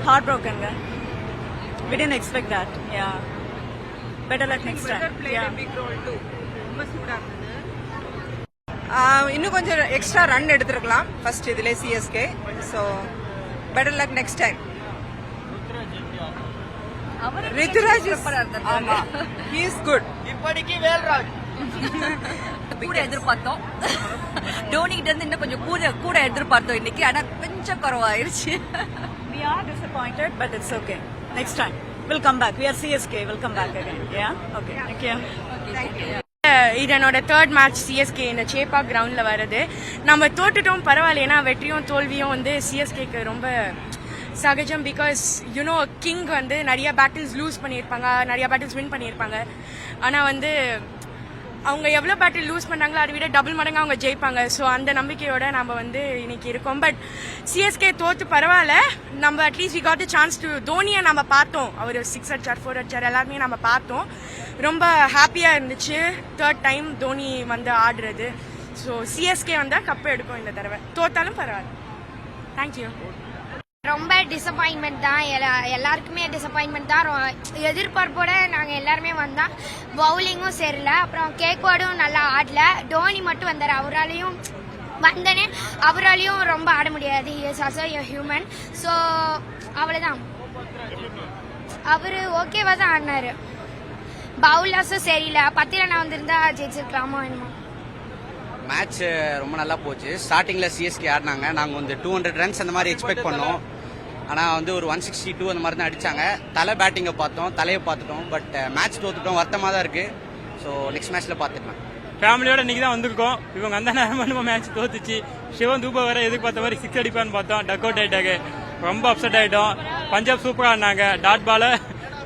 Heartbroken. We didn't expect that. Yeah. Better luck next time. Played a big role too. ரொம்ப சூடா இருந்தது. இன்னும் கொஞ்சம் எக்ஸ்ட்ரா ரன் எடுத்துருக்கலாம் ஃபர்ஸ்ட் இதுல CSK. So better luck next time. Rituraj ஆமா, he is good. இப்படிக்கு வேல்ராஜ் கூட எதிர்பார்த்தோம். டோனி கிட்ட இருந்து இன்னும் கொஞ்சம் கூட எதிர்பார்த்தோம் இன்னைக்கு. ஆனா கொஞ்சம் குறவாயிருச்சு. We are disappointed, but it's okay. Next time we'll come back. We are CSK. We'll come back again. Yeah. Okay. Thank you. இது என்னோட தேர்ட் மேட்ச் சிஎஸ்கே இந்த சேப்பா கிரவுண்ட்ல வருது. நம்ம தோட்டுட்டோம் பரவாயில்ல, ஏன்னா வெற்றியும் தோல்வியும் வந்து சிஎஸ்கேக்கு ரொம்ப சகஜம். பிகாஸ் யூனோ கிங் வந்து நிறைய பேட்டில்ஸ் லூஸ் பண்ணியிருப்பாங்க, நிறைய பேட்டில்ஸ் வின் பண்ணியிருப்பாங்க. ஆனால் வந்து அவங்க எவ்வளோ பேட்டில் லூஸ் பண்ணாங்களோ அதை விட டபுள் மடங்கு அவங்க ஜெயிப்பாங்க. ஸோ அந்த நம்பிக்கையோட நம்ம வந்து இன்னைக்கு இருக்கோம். பட் சிஎஸ்கே தோத்து பரவாயில்ல, நம்ம at least we got the chance to. தோனியை நம்ம பார்த்தோம், அவர் 6 அடிச்சார் 4 அடிச்சார் எல்லாருமே நம்ம பார்த்தோம். ரொம்ப ஹாப்பியாக இருந்துச்சு தேர்ட் டைம் தோனி வந்து ஆடுறது. ஸோ சிஎஸ்கே வந்தால் கப்பு எடுக்கும் இந்த தடவை, தோத்தாலும் பரவாயில்ல. தேங்க்யூ. ரொம்ப டிசப்பாயின்மெண்ட் தான், எல்லாருக்குமே டிசப்பாயின்மெண்ட் தான். எதிர்பார்ப்போட நாங்கள் எல்லாருமே வந்தோம். பவுலிங்கும் சரியில்லை, அப்புறம் கேக்வாடும் நல்லா ஆடல. டோனி மட்டும் வந்தார், அவராலையும் ரொம்ப ஆட முடியாது. He is also a human. So அவ்வளோதான், அவர் ஓகேவா தான் ஆடினாரு. பவுலர்ஸும் சரியில்லை, 10 ரன் வந்திருந்தா ஜெயிச்சிருக்கலாமோ என்னமோ. மேட்ச் ரொம்ப நல்லா போச்சு. ஸ்டார்டிங்ல சிஎஸ்கே ஆடினாங்க, நாங்கள் வந்து 200 ரன்ஸ் அந்த மாதிரி எக்ஸ்பெக்ட் பண்ணோம். ஆனால் வந்து ஒரு 162 அந்த மாதிரி தான் அடிச்சாங்க. பேட்டிங்கை பார்த்தோம், தலையை பார்த்துட்டோம். பட் மேட்ச் தோத்துட்டோம், வருத்தமாக தான் இருக்கு. ஸோ நெக்ஸ்ட் மேட்ச்ல பார்த்துக்கலாம். ஃபேமிலியோட இன்னைக்கு தான் வந்திருக்கோம். இவங்க அந்த நேரம் மேட்ச் தோத்துச்சு. சிவன் தூபா வேற எதிர்பார்த்த மாதிரி 6 அடிப்பான்னு பார்த்தோம், டக் அவுட் ஆயிட்டாங்க. ரொம்ப அப்செட் ஆயிட்டோம். பஞ்சாப் சூப்பராக ஆடினாங்க, டாட் பால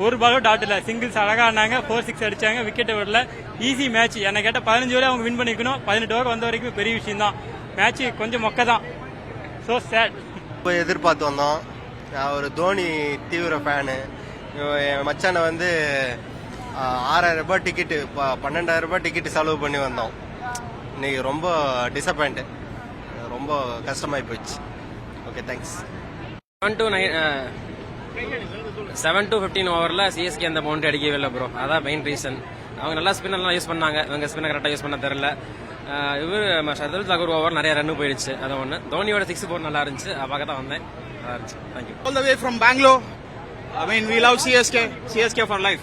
ஒரு பாலும் டாட் இல்லை, சிங்கிள்ஸ் அழகா ஆடினாங்க. 4-6 அடிச்சாங்க, விக்கெட் விடல. Easy match. என்ன கேட்டால் 15 ஓவர் அவங்க வின் பண்ணிக்கணும். 18 ஓவர் வந்த வரைக்கும் பெரிய விஷயம் தான். மேட்ச் கொஞ்சம் மொக்க தான். So sad. இப்போ எதிர்பார்த்து வந்தோம். நான் ஒரு தோனி தீவிர ஃபேனு. என் மச்சானை வந்து 6,000 ரூபாய் டிக்கெட்டு, 12,000 ரூபாய் டிக்கெட்டு செலவு பண்ணி வந்தோம். இன்னைக்கு ரொம்ப டிசப்பாயிண்ட், ரொம்ப கஷ்டமாயி போச்சு. Okay, thanks. 7 to 15 ஓவரில் சிஎஸ்கே அந்த பவுண்டரி அடிக்கவே இல்லை ப்ரோ. அதான் மெயின் ரீசன். அவங்க நல்லா ஸ்பின்னர்லாம் யூஸ் பண்ணாங்க, இவங்க ஸ்பின்னர் கரெக்டாக யூஸ் பண்ண தெரியல. இவர் ஷர்துல் தாக்கூர் ஓவர் நிறைய ரன் போயிடுச்சு, அது ஒன்று. தோனியோட 6 போர் நல்லா இருந்துச்சு, பார்க்க தான் வந்தேன். நல்லா இருந்துச்சு. Thank you. All the way from Bangalore. I mean, we love CSK for life.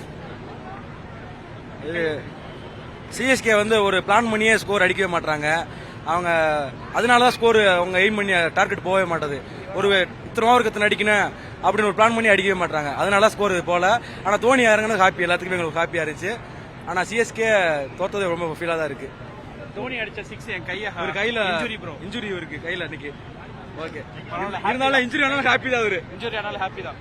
CSK வந்து ஒரு பிளான் பண்ணியே ஸ்கோர் அடிக்கவே மாட்டாங்க. அவங்க அதனால தான் ஸ்கோர் அவங்க எய்ம் பண்ணி டார்கெட் போகவே மாட்டது. ஒரு இத்தனை ஓவருக்கு இத்தனை அடிக்கணும் அப்படின்னு ஒரு பிளான் பண்ணி அடிக்கவே மாட்டாங்க, அதனால ஸ்கோர் போல. ஆனால் தோனி இறங்கினது ஹாப்பி, எல்லாத்துக்குமே எங்களுக்கு ஹாப்பியா இருந்துச்சு. ஆனால் சிஎஸ்கே தோத்தது ரொம்ப ஃபீலாக தான் இருக்கு. தோனி அடிச்ச 6 என் ஒரு கையில இன்ஜுரி இருக்கு கையில இன்னைக்கு. ஓகே, இருந்தாலும் இன்ஜுரி ஆனாலும் ஹாப்பி தான். அவரு இன்ஜுரி ஆனாலும் ஹாப்பி தான்.